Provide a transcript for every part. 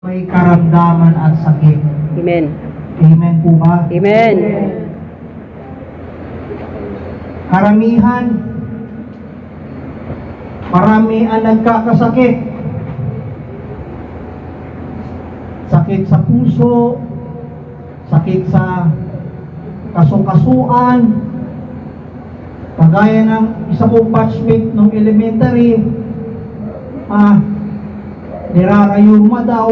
may karamdaman at sakit. Amen. Amen po ba? Amen. Karamihan, marami ang nagkakasakit. Sakit sa puso, sakit sa kasukasuan, kagaya ng isa kong batchmate nung elementary, nirarayuma daw.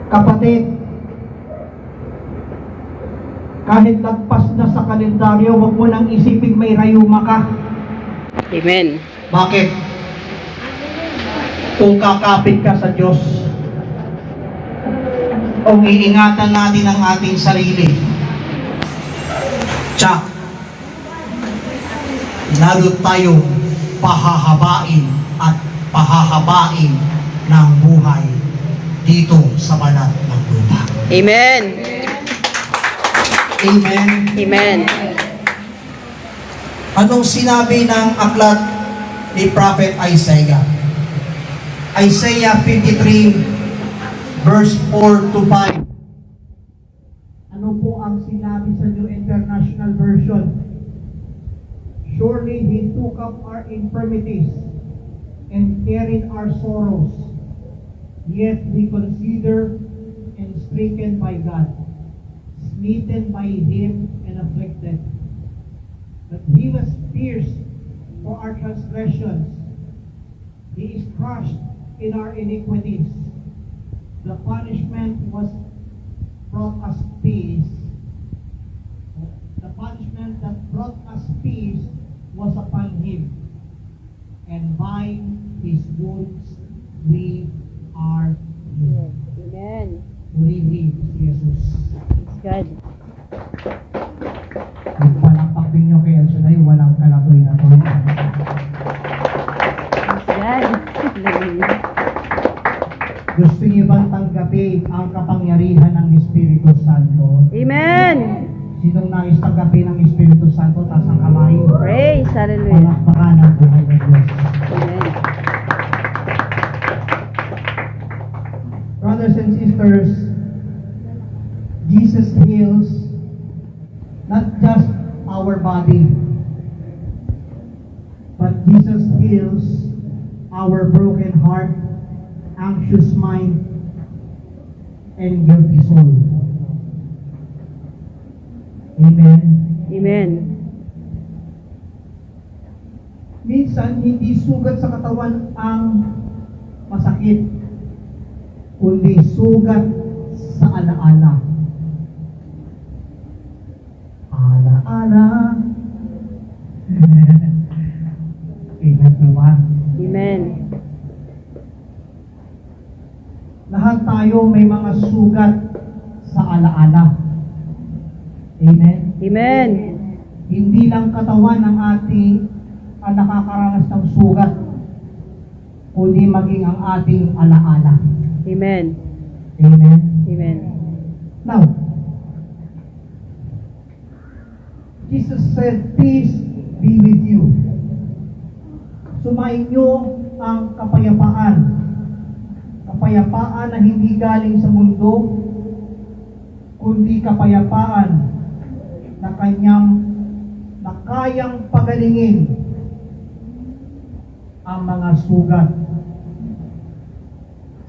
Kapatid, kahit lagpas na sa kalendaryo, huwag mo nang isipin may rayuma ka. Amen. Bakit? Kung kakapit ka sa Diyos, kung iingatan natin ang ating sarili, tsak, lalo tayo pahahabain at pahahabain ng buhay dito sa balat ng lupa. Amen. Amen. Amen. Anong sinabi ng aklat ni Prophet Isaiah? Isaiah 53 verse 4 to 5. Ano po ang sinabi sa New International Version? Surely He took up our infirmities and carried our sorrows, yet we consider and stricken by God, smitten by Him and afflicted. But He was pierced for our transgressions, He is crushed in our iniquities. The punishment was brought us peace. The punishment that brought us peace was upon Him, and by His wounds we are healed. Amen. Purihin si Jesus. Praise God. Yung palakpak ninyo kay El Shaddai, walang kalatoy na to. Praise God. Hallelujah. Gusto niyo bang tanggapin ang kapangyarihan ng Espiritu Santo? Amen. Sinong nais tanggapin ng Espiritu Santo, taas ang kamay? Praise. Hallelujah. Palakpakan ang buhay ng Diyos. Amen. Brothers and sisters, Jesus heals not just our body, but Jesus heals our broken heart, anxious mind, and guilty soul. Amen. Amen. Minsan, hindi sugat sa katawan ang masakit, kundi sugat sa alaala. Alaala. Amen po ba? Amen. Lahat tayo may mga sugat sa alaala. Amen? Amen. Hindi lang katawan ang ating ang nakakaranas ng sugat, kundi maging ang ating alaala. Amen. Amen? Amen. Now, Jesus said, peace be with you. Sumain nyo ang kapayapaan. Kapayapaan na hindi galing sa mundo, kundi kapayapaan na kayang pagalingin ang mga sugat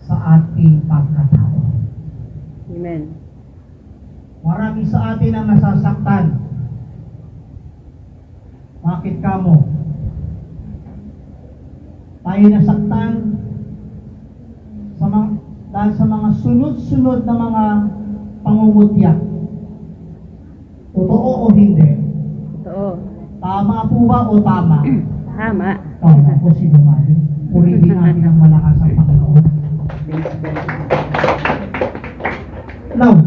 sa ating pagkatao. Amen. Marami sa atin ang nasasaktan. Bakit kamo? Tayo nasaktan dahil sa mga sunod-sunod na mga pangungutya. Totoo o hindi? Totoo. Tama po ba o tama? Tama. Tama po, sinungaling. Purihin natin ang malakas ang Panginoon. Praise God. Now,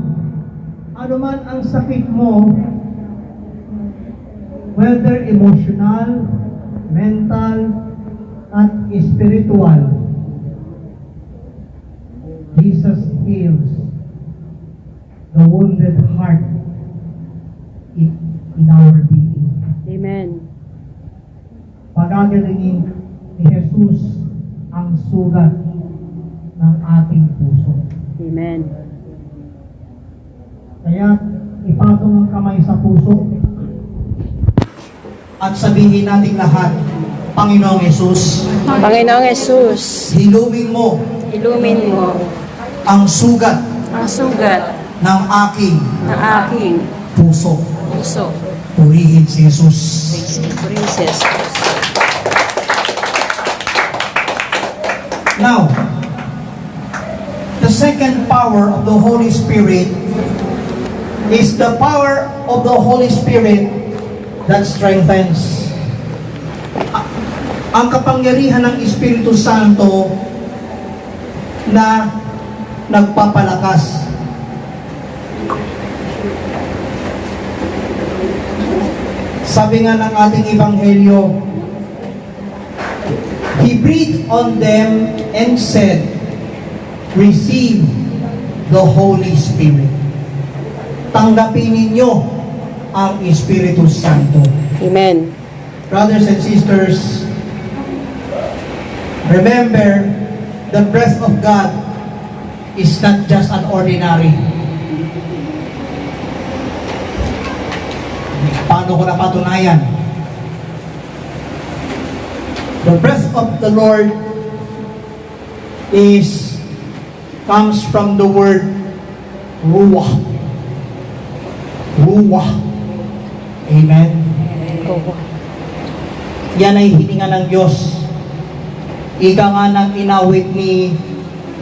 ano man ang sakit mo, whether emotional, mental, at spiritual, Jesus heals the wounded heart in our being. Amen. Pagagalingin ni Jesus ang sugat ating puso. Amen. Kaya ipatong ang kamay sa puso at sabihin nating lahat, Panginoong Yesus, Panginoong Yesus, hilumin mo ilumin mo ang sugat ang sugat ng aking ng aking puso. puso. Purihin si Jesus. Purihin si Jesus. Now, the second power of the Holy Spirit is the power of the Holy Spirit that strengthens. Ang kapangyarihan ng Espiritu Santo na nagpapalakas. Sabi nga ng ating Ebanghelyo, He breathed on them and said, receive the Holy Spirit. Tanggapin ninyo ang Espiritu Santo. Amen. Brothers and sisters, remember, the breath of God is not just an ordinary. Paano ko napatunayan? The breath of the Lord comes from the word ruach. Ruach. Amen. Yan ay hininga ng Diyos. Ika nga ng inawit ni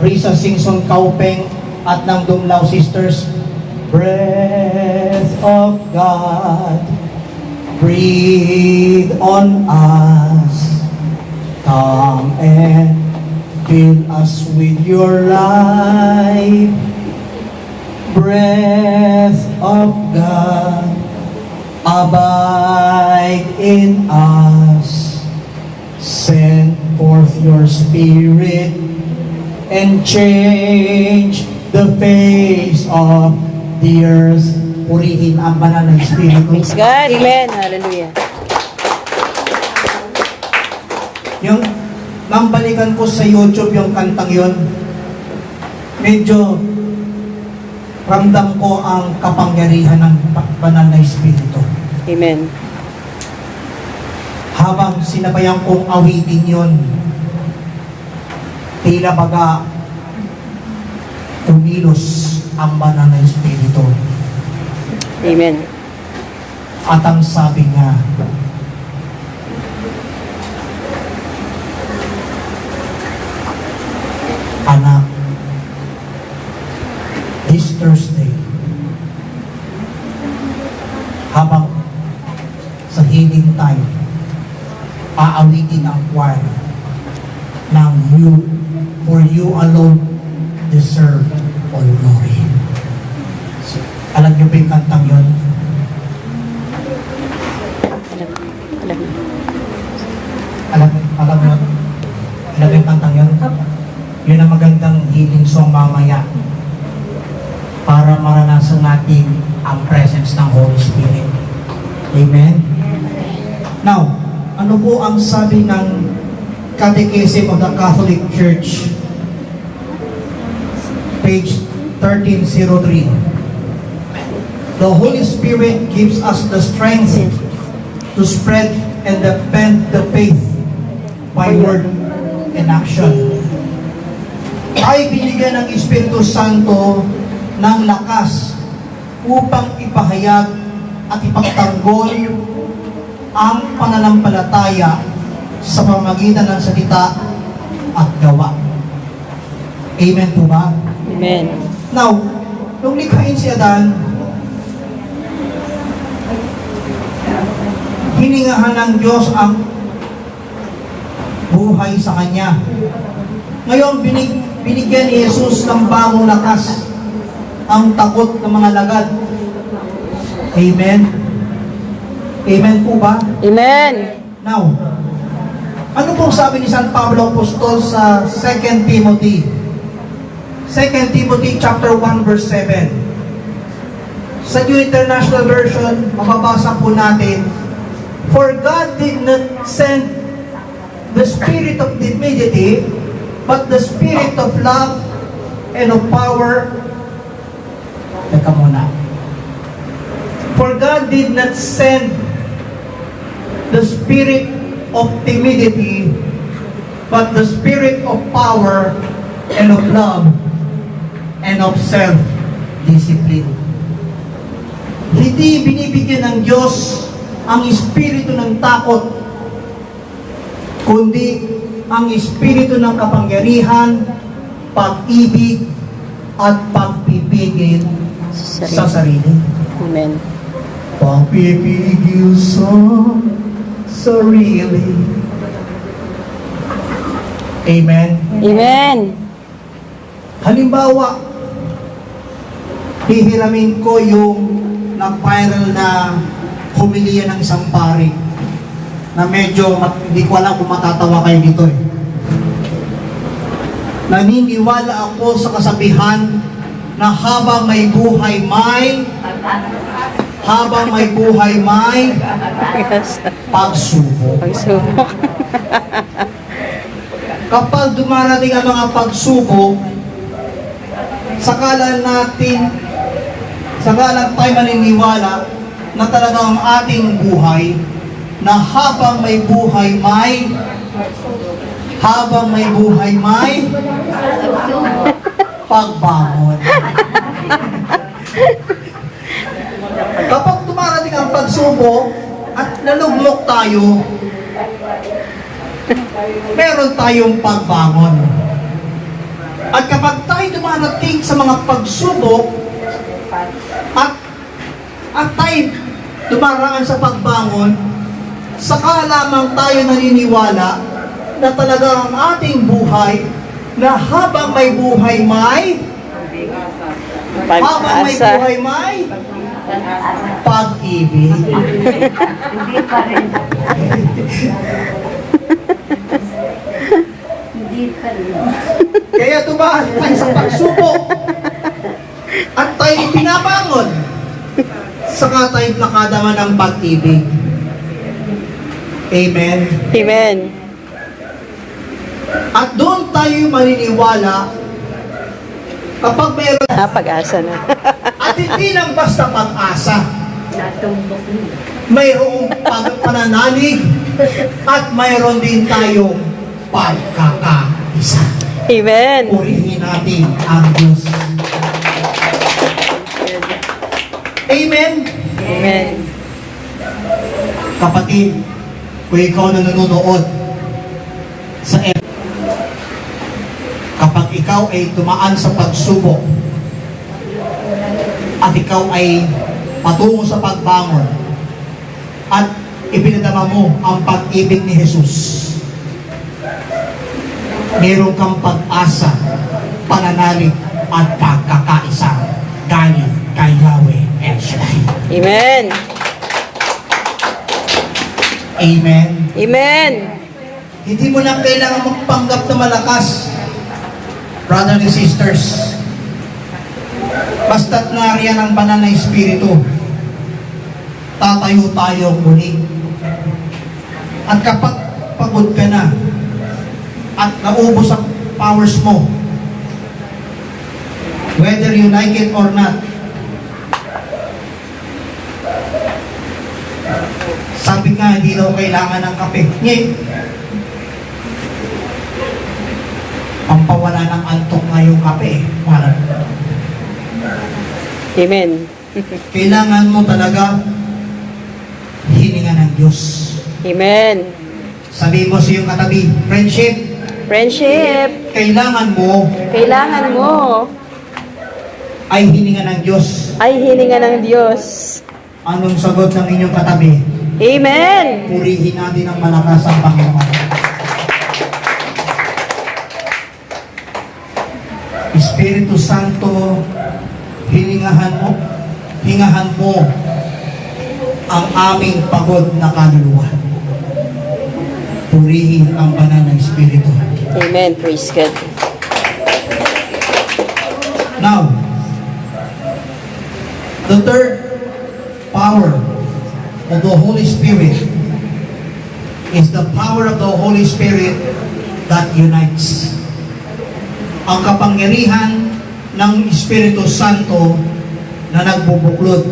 Risa Singson Kaupeng at ng Dumlao Sisters, breath of God, breathe on us. Come and fill us with your life. Breath of God, abide in us. Send forth your Spirit and change the face of the earth. Purihin ang banal na Espiritu. Praise God. Amen. Hallelujah. Yung nang balikan ko sa YouTube yung kantang yon, medyo ramdam ko ang kapangyarihan ng banal na Espiritu. Amen. Habang sinabayan kong awitin yon, tila baga kumilos ang banal na Espiritu. Amen. At ang sabi niya, anak, this Thursday, habang sa healing time, aawitin ang choir ng you, for you alone deserve all glory. So, alam niyo ba yung kantang yun? Alam. Alam mo yun? Alam mo yung kantang yun? Yun ang magandang healing song mamaya para maranasan natin ang presence ng Holy Spirit. Amen? Now, ano po ang sabi ng Catechism of the Catholic Church? Page 1303. The Holy Spirit gives us the strength to spread and defend the faith by word and action. Ay binigyan ng Espiritu Santo ng lakas upang ipahayag at ipagtanggol ang pananampalataya sa pamamagitan ng salita at gawa. Amen po ba? Amen. Now, nung likhain si Adan, hiningahan ng Diyos ang buhay sa kanya. Ngayon, binigyan ni Jesus ng bagong lakas, ang takot ng mga lagad. Amen? Amen po ba? Amen. Now, ano pong sabi ni San Pablo Apostol sa 2 Timothy? 2 Timothy chapter 1 verse 7. Sa New International Version, mababasa po natin, for God did not send the spirit of timidity, but the spirit of love and of power. Teka muna. For God did not send the spirit of timidity, but the spirit of power and of love and of self-discipline. Hindi binibigyan ng Diyos ang espiritu ng takot, kundi ang espiritu ng kapangyarihan, pag-ibig, at pagpipigil sa sarili. Amen. Pagpipigil sa sarili. Amen. Amen. Halimbawa, hihiramin ko yung nag-viral na humiliya ng isang pari na medyo hindi ko alam kung matatawa kayo dito eh. Naniniwala ako sa kasabihan na habang may buhay Yes. pagsubok. Pagsubok. Kapag dumarating ang mga pagsubok, saka lang tayo maniniwala na talagang ang ating buhay, na habang may buhay pagbangon. Kapag dumarating ang pagsubok at nalugmok tayo, meron tayong pagbangon. At kapag tayo dumarating sa mga pagsubok at tayo dumaraan sa pagbangon, saka lamang tayo naniniwala na talaga ang ating buhay, na habang may buhay Pag-asa. pag-ibig. Hindi pa rin. Hindi pa rin. Kaya dumaan tayo sa pagsubok at tayo pinabangon, saka tayo nakadama ng pag-ibig. Amen. Amen. At doon tayo maniniwala kapag mayroon Pag-asa na. at hindi lang basta pag-asa, Natumbok mo. mayroong pananalig at mayroon din tayong pagkakaisa. Amen. Purihin natin ang Diyos. Amen. Amen. Kapatid, kung ikaw na nanonood sa kapag ikaw ay tumaan sa pagsubok at ikaw ay patungo sa pagbangon at ipinadama mo ang pag-ibig ni Jesus, meron kang pag-asa, pananalig at pagkakaisa galing kay Yahweh El Shaddai. Amen. Amen. Amen. Hindi mo na kailangan magpanggap na malakas, brothers and sisters. Basta't nariyan ang banal na Espiritu, tatayo tayo muli. At kapag pagod ka na at naubos ang powers mo, whether you like it or not, sabi nga, hindi daw kailangan ng kape. Ngayon, pampawala ng antok nga yung kape. Parang, Amen. kailangan mo talaga hininga ng Diyos. Amen. Sabi mo sa iyong katabi, friendship, Friendship. kailangan mo Kailangan mo ay hininga ng Diyos. ay hininga ng Diyos. Anong sagot ng inyong katabi? Amen. Purihin natin ang malakas ang Panginoon. Espiritu Santo, hingahan mo ang aming pagod na kaluluwa. Purihin ang banal na Espiritu. Amen. Praise God. Now, the third power of the Holy Spirit is the power of the Holy Spirit that unites. Ang kapangyarihan ng Espiritu Santo na nagbubuklod.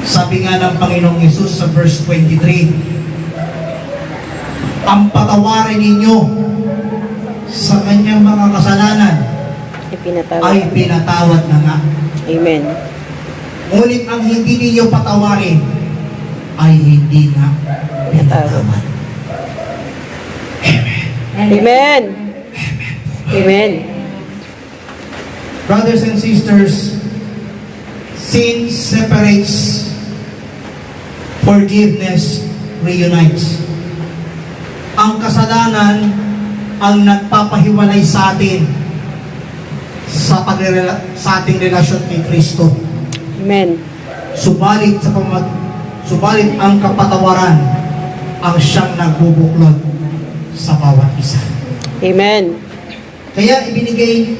Sabi nga ng Panginoong Hesus sa verse 23, ang patawarin ninyo sa kanyang mga kasalanan Ipinatawag. ay pinatawad na nga. Amen. Ngunit ang hindi ninyo patawarin ay hindi na pinatawad. Amen. Amen. Brothers and sisters, sin separates, forgiveness reunites. Ang kasalanan ang nagpapahiwalay sa atin sa ating relasyon kay Kristo. Amen. Subalit ang kapatawaran ang siyang nagbubuklod sa bawat isa. Amen. Kaya ibinigay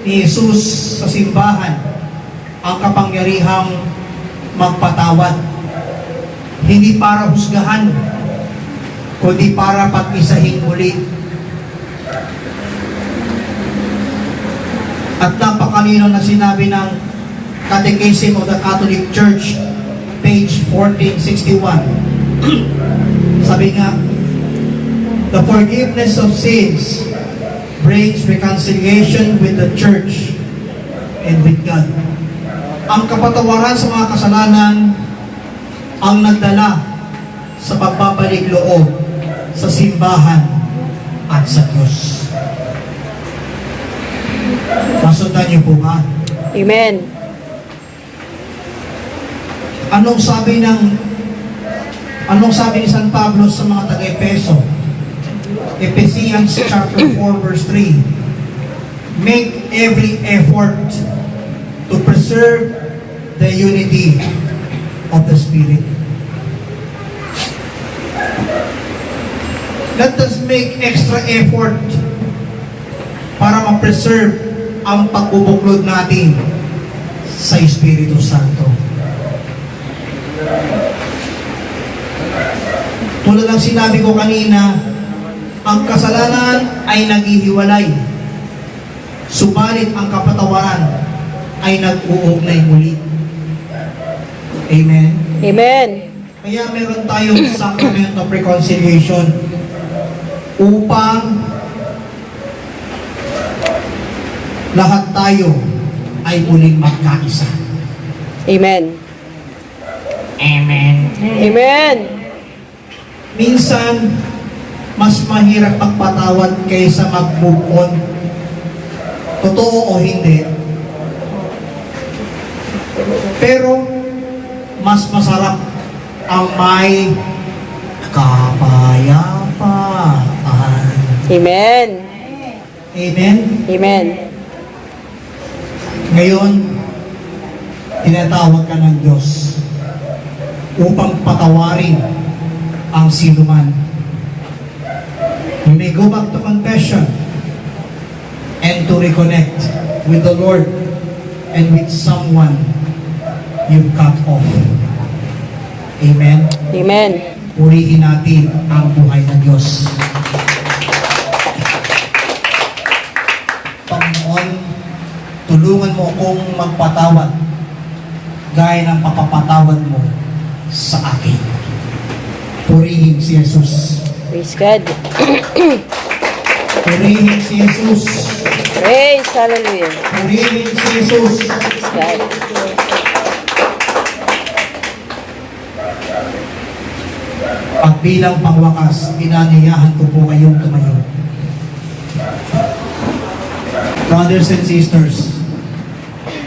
ni Jesus sa simbahan ang kapangyarihang magpatawad. Hindi para husgahan, kundi para pag-isahin muli. At napakanino na sinabi ng Catechism of the Catholic Church, page 1461. Sabi nga, the forgiveness of sins brings reconciliation with the Church and with God. Ang kapatawaran sa mga kasalanan ang nagdala sa pagbabalik loob sa simbahan at sa Diyos. Masundan niyo po ba? Amen. Anong sabi ni San Pablo sa mga taga-Epeso? Ephesians chapter 4 verse 3. Make every effort to preserve the unity of the Spirit. Let us make extra effort para ma-preserve ang pagbubuklod natin sa Espiritu Santo. Tulad ng sinabi ko kanina, ang kasalanan ay naghihiwalay, subalit ang kapatawaran ay nag-uugnay muli. Amen? Amen. Kaya meron tayong Sacrament of Reconciliation upang lahat tayo ay muling magkaisa. Amen. Amen. Amen. Minsan, mas mahirap magpatawad kaysa mag-move on. Totoo o hindi. Pero, mas masarap ang may kapayapaan. Amen. Amen? Amen. Ngayon, tinatawag ka ng Diyos upang patawarin ang sinuman. You may go back to confession and to reconnect with the Lord and with someone you've cut off. Amen? Amen. Purihin natin ang buhay ng Diyos. Panginoon, tulungan mo akong magpatawad gaya ng papapatawad mo sa akin. Purihin si Jesus. Praise God. Purihin si Jesus. Praise. Hallelujah. Purihin si Jesus. Praise God. At bilang pangwakas, inanyayahan ko po kayong tumayo. Brothers and sisters,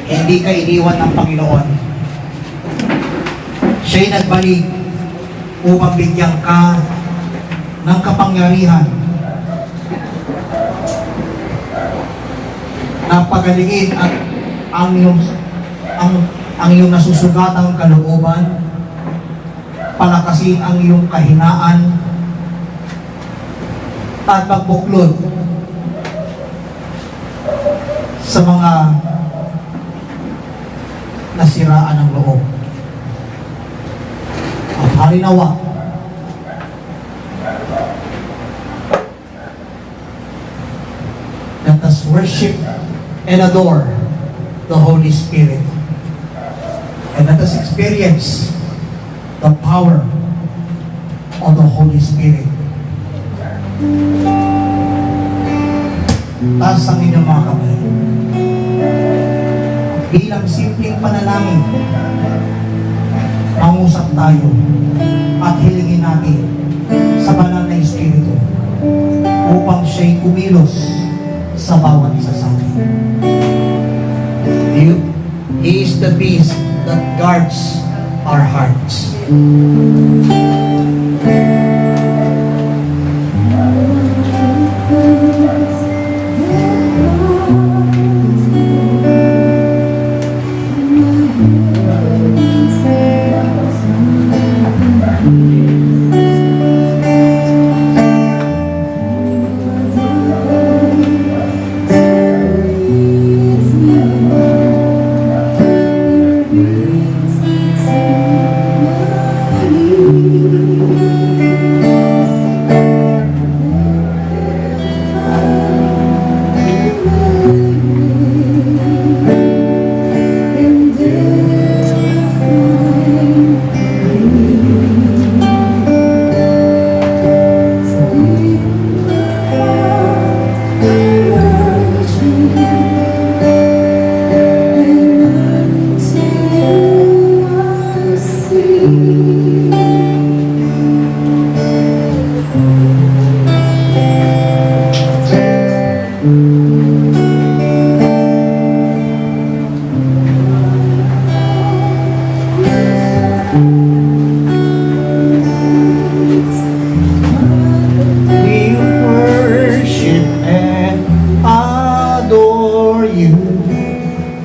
hindi ka iniwan ng Panginoon. Siya'y nagbalik upang bigyan ka ng kapangyarihan na pagalingin at ang iyong nasusugatang kalooban, palakasin ang iyong kahinaan at pagbuklod sa mga nasiraan ng loob. At halinawa, Let us worship and adore the Holy Spirit. And let us experience the power of the Holy Spirit. Taas ang inyong mga kamay. Bilang simpleng panalangin, mangusap tayo at hilingin natin sa banal na Espiritu upang siya'y kumilos sa bawat isa sa atin. He is the peace that guards our hearts.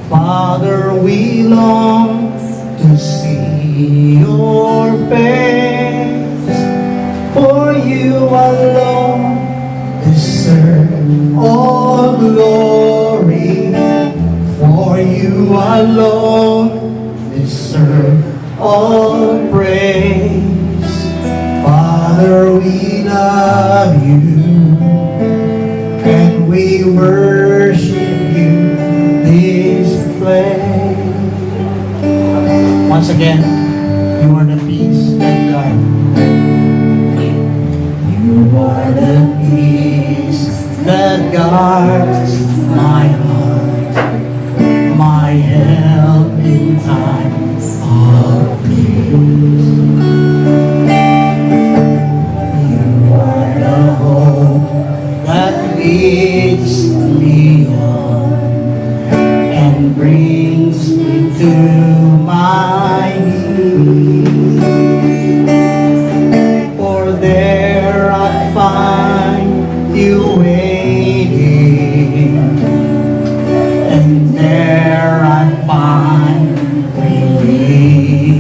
Father, we long to see your face, for you alone deserve all glory, for you alone deserve all praise. Father, we love you and we worship you this place. Once again, you are the peace that guards. You are the peace that guards my heart, my help in times of need. You are the hope that leads me on and brings me to my knees. For there I find you waiting, and there I find relief.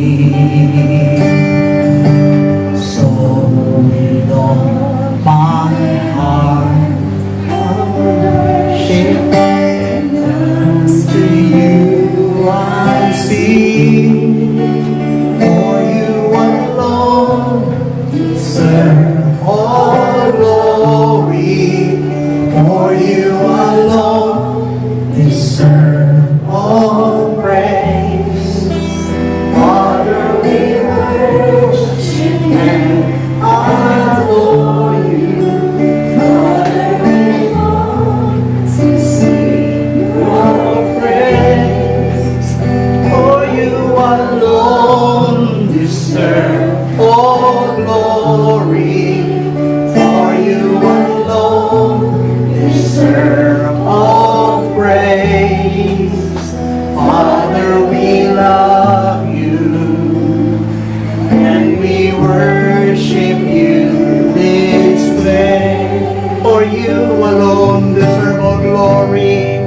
So with all my heart, worship to you I sing, for you alone deserve all glory, for you alone deserve all praise. Father, we worship and adore you. Father, we long to see your praise, for you alone deserve all glory, for you alone deserve all praise. Father, we love you and we worship you this way, for you alone deserve all glory,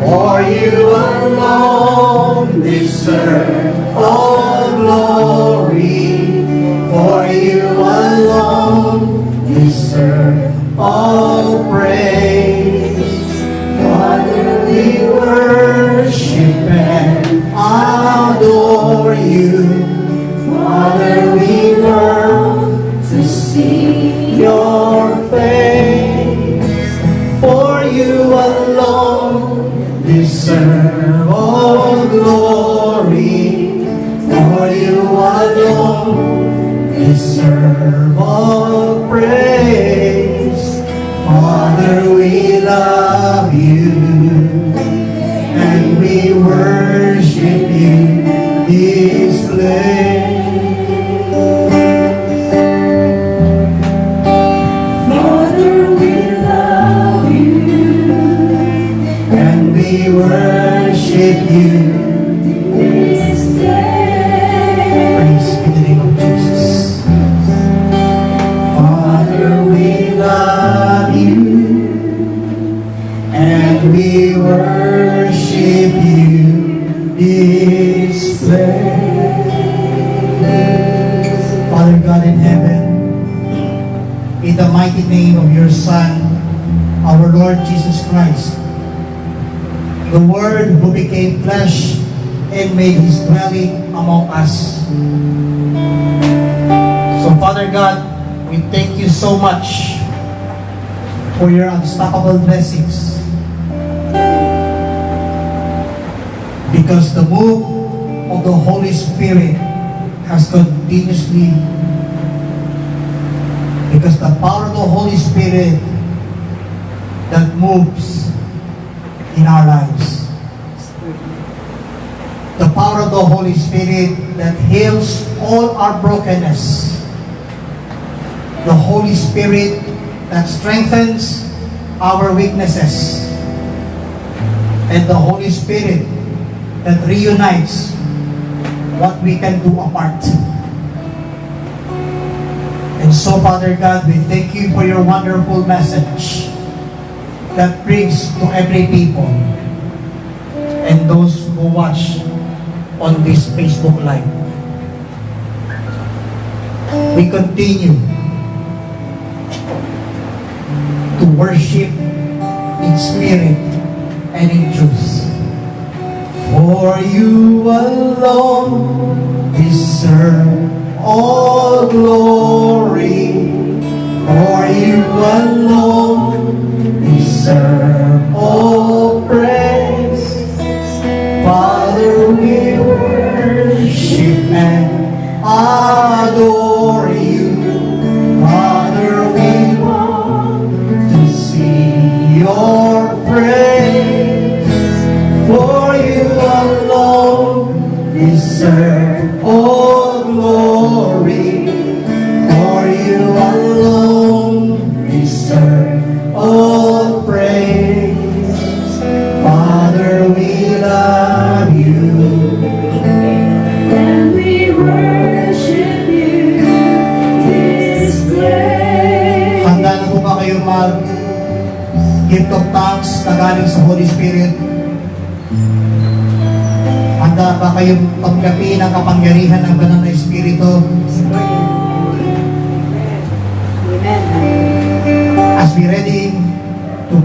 for you alone deserve all glory, for you alone deserve all praise. Father, we worship and adore you. Father, we long to see your face, for you you alone deserve all glory. For you alone deserve all praise. Father, we love you and we worship you this place. Father, we love you. And we worship you. This day. Praise be the name of Jesus. Father, we love you and we worship you this place. Father God in heaven, in the mighty name of your Son, our Lord Jesus Christ, the Word who became flesh and made His dwelling among us. So Father God, we thank you so much for your unstoppable blessings. Because the move of the Holy Spirit has continuously, because the power of the Holy Spirit that moves in our lives. The power of the Holy Spirit that heals all our brokenness. The Holy Spirit that strengthens our weaknesses. And the Holy Spirit that reunites what we can do apart. And so, Father God, we thank you for your wonderful message that brings to every people and those who watch on this Facebook Live. We continue to worship in spirit and in truth. For you alone deserve all glory. For you alone deserve all praise. Father, we worship and adore you. Father, we want to see your praise. For you alone deserve all glory. For you alone deserve all praise. Father, we love you. And we worship you this day. Handa na po ba kayo mag-gift of thanks na galing sa Holy Spirit? Handa ba kayong pagkapi ng kapangyarihan ng Banal na Espiritu? As we ready to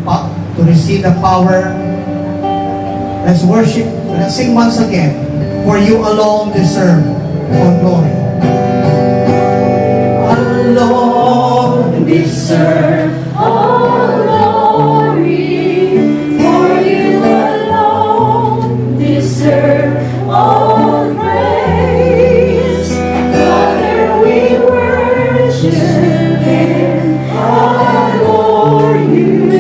receive the power, let's worship, let's sing once again. For you alone deserve all glory. Alone Deserve all glory. For you alone deserve all praise. Father, we worship and adore you.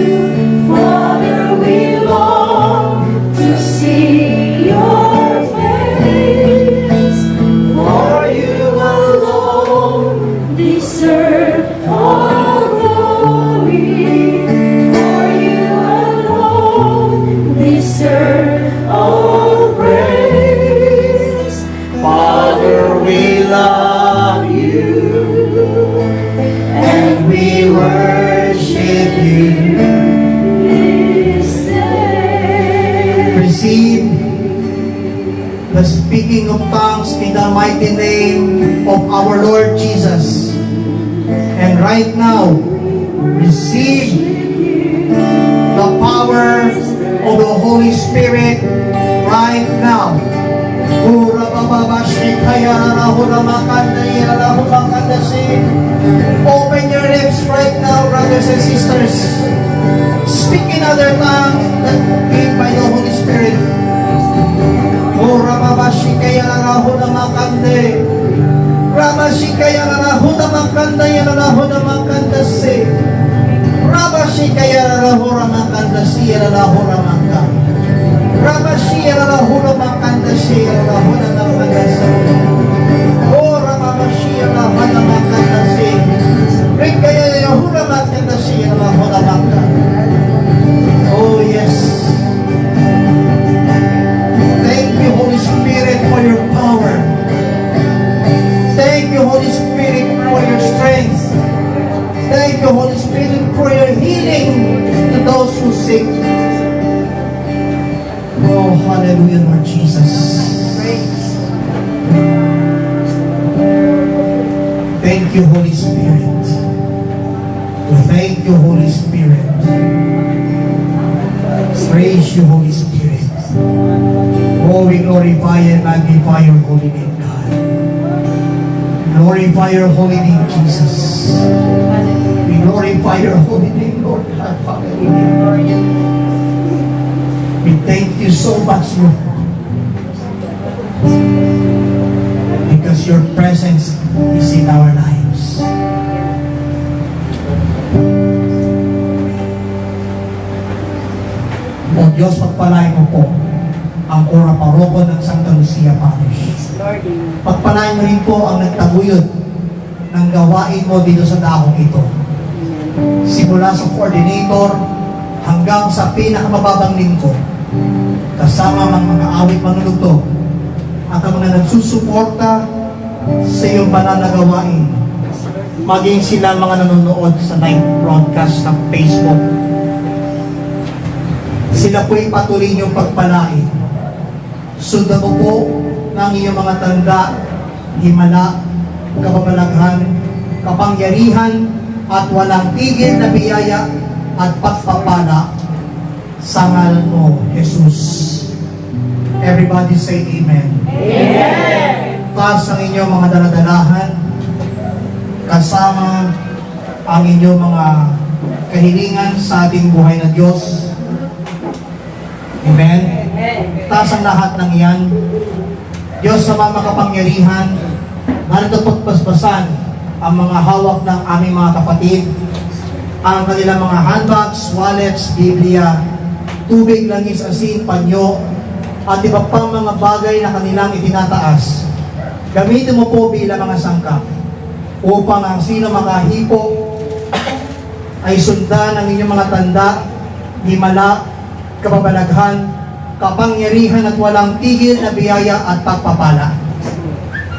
Father, we long to see your face. For you alone deserve all glory. For you alone deserve all praise. Father, we love you and we worship you. This day. Receive the speaking of tongues in the mighty name of our Lord Jesus. And right now, receive the power of the Holy Spirit right now. Open your lips right now, brothers and sisters. Speak in other tongues that made by the Holy Spirit. Oh, Ramabashikaya Rahuna Makande. Ramashikaya Rahuna Makanda Yarahuna Makanda Se. Ramashikaya Rahura Makanda Si Yarahura Makanda. Ramashia Rahuna Makanda Si Yarahuna Makanda Se. Oh, Ramashia Rahuna Makanda Si. Rikaya Yarahuna Makanda Si Yarahuna Makanda. Oh, yes. Thank you, Holy Spirit, for your power. Thank you, Holy Spirit, for your strength. Thank you, Holy Spirit, for your healing to those who sick. Oh, hallelujah, Lord Jesus. Thank you, Holy Spirit. Thank you, Holy Spirit. Praise you, Holy Spirit. Oh, we glorify and magnify your holy name, God. Glorify your holy name, Jesus. We glorify your holy name, Lord God. Hallelujah. We thank you so much, Lord. Because your presence is in our lives. O Diyos, pagpalain mo po ang Ora Paroko ng Santa Lucia Parish. Pagpalain mo rin po ang nagtaguyod ng gawain mo dito sa dahong ito. Simula sa coordinator hanggang sa pinakamababang lingkod, kasama mga awit manunugtog at ang mga nagsusuporta sa iyong banal na gawain, maging sila mga nanonood sa live broadcast ng Facebook. Sila po'y patuloy niyong pagpalain. Sundan mo po ng iyong mga tanda, himala, kababalaghan, kapangyarihan, at walang tigil na biyaya at pagpapala sa ngalan mo, Jesus. Everybody say Amen. Amen. Taas ang inyong mga daladalahan, kasama ang inyong mga kahilingan sa ating buhay na Diyos. Amen. Taas ang lahat ng iyan. Diyos sa mga makapangyarihan, narito po't basbasan ang mga hawak ng aming mga kapatid, ang kanilang mga handbags, wallets, Biblia, tubig, langis, asin, panyo, at iba pang mga bagay na kanilang itinataas. Gamitin mo po bilang mga sangkap upang ang sino makahipo ay sundan ang inyong mga tanda, himala, kababalaghan, kapangyarihan at walang tigil na biyaya at pagpapala.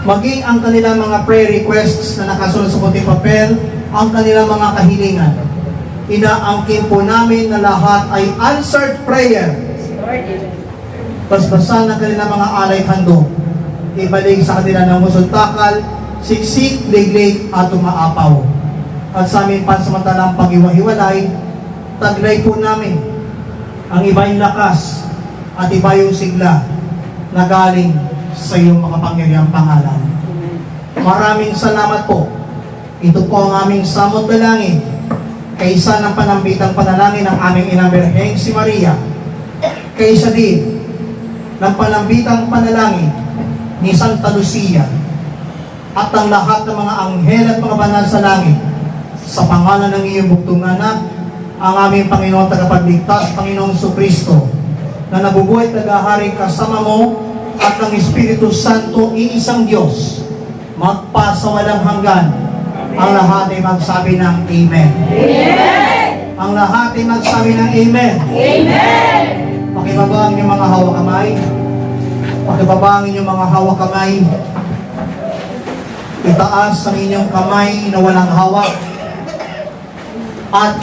Maging ang kanilang mga prayer requests na nakasulat sa puting papel, ang kanilang mga kahilingan. Inaangkin po namin na lahat ay answered prayer. Basbasan ng kanilang mga alay handog. Ibalik sa kanila ng musuntakal, siksik, liglig at umaapaw. At sa aming pansamantalang pag-iwahiwalay, taglay po namin ang iba yung lakas at iba yung sigla na galing sa iyong makapangyarihang pangalan. Maraming salamat po. Ito po ang aming samot dalangin kaysa ng panambitang panalangin ng aming Ina Birheng si Maria, kaysa din ng panambitang panalangin ni Santa Lucia at ang lahat ng mga anghel at mga banal sa langit, sa pangalan ng iyong buktong anak, ang aming Panginoon tagapagligtas, Panginoong Jesucristo, na nabubuhay at naghaharing kasama mo at ng Espiritu Santo, iisang Diyos, magpasawalang hanggan. Ang lahat ay magsabi ng Amen. Amen! Ang lahat ay magsabi ng Amen. Amen! Pakibaba ang inyong mga hawak kamay. Pakibaba ang inyong mga hawak kamay. Itaas ang inyong kamay na walang hawak. At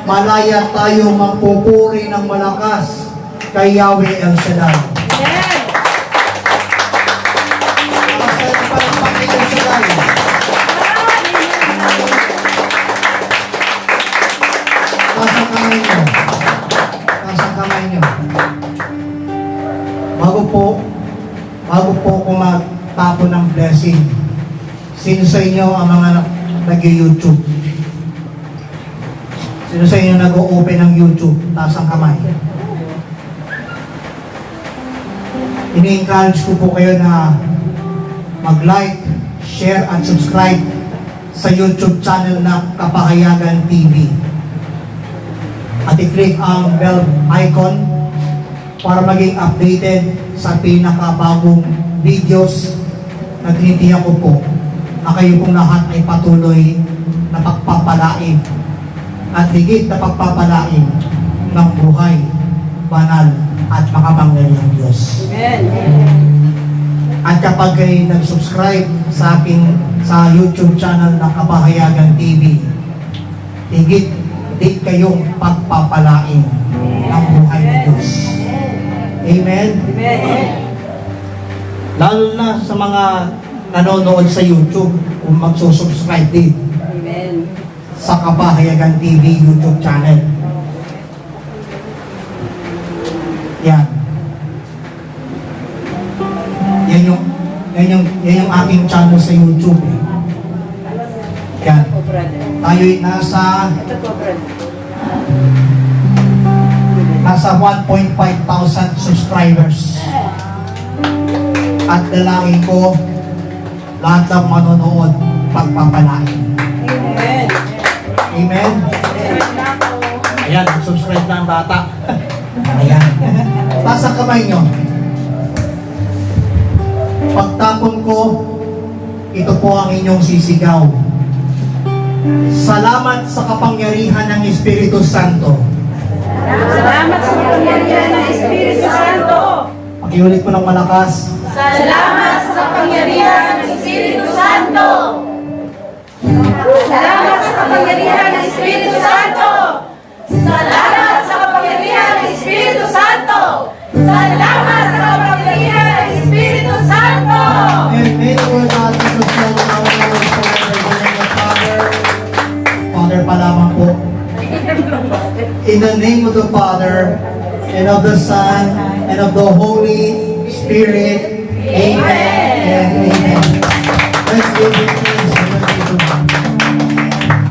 malaya tayo magpupuri ng malakas kay Yahweh El Shaddai. Masaya pa ng Panginoon El Shaddai. Taas ang kamay nyo. Taas ang kamay nyo. Bago po ako pagtapon ng blessing. Sino sa inyo ang mga nag-YouTube? Sino sa inyo nag-open ng YouTube? Taas ang kamay. Ini-encourage ko po kayo na mag-like, share, at subscribe sa YouTube channel na Kapahayagan TV. At i-click ang bell icon para maging updated sa pinakabagong videos na tinitiyak ko po na kayo pong lahat ay patuloy na pagpapalain at higit na pagpapalain ng buhay, banal at makapangyarihang Diyos. At kapag kayo nag-subscribe sa aking sa YouTube channel na Kapahayagan TV, higit din kayong pagpapalain ng buhay ng Diyos. Amen? Lalo na sa mga nanonood sa YouTube kung magsusubscribe din sa Kapahayagan TV YouTube channel. Yan. Yan yung aking channel sa YouTube. Yan. Tayo'y nasa 1,500 subscribers. At dalangin ko, lahat ng manonood, pagpapalain. Amen? Ayan, subscribe na ang bata. Ayan. Taas ang kamay nyo. Pagtapon ko, ito po ang inyong sisigaw. Salamat sa kapangyarihan ng Espiritu Santo. Salamat sa kapangyarihan ng Espiritu Santo. Pakiulit ko ng malakas. Salamat sa kapangyarihan ng Espiritu Santo. Salamat sa kapangyarihan ng Espiritu Santo. Salamat sa kapangyarihan ng Espiritu Santo. Salamat sa kapangyarihan ng Espiritu Santo. And may the Lord God be so strong in our lives forever. In the name of Father, Father pa lamang po. In the name of the Father, and of the Son, and of the Holy Spirit. Amen and amen. Let's give it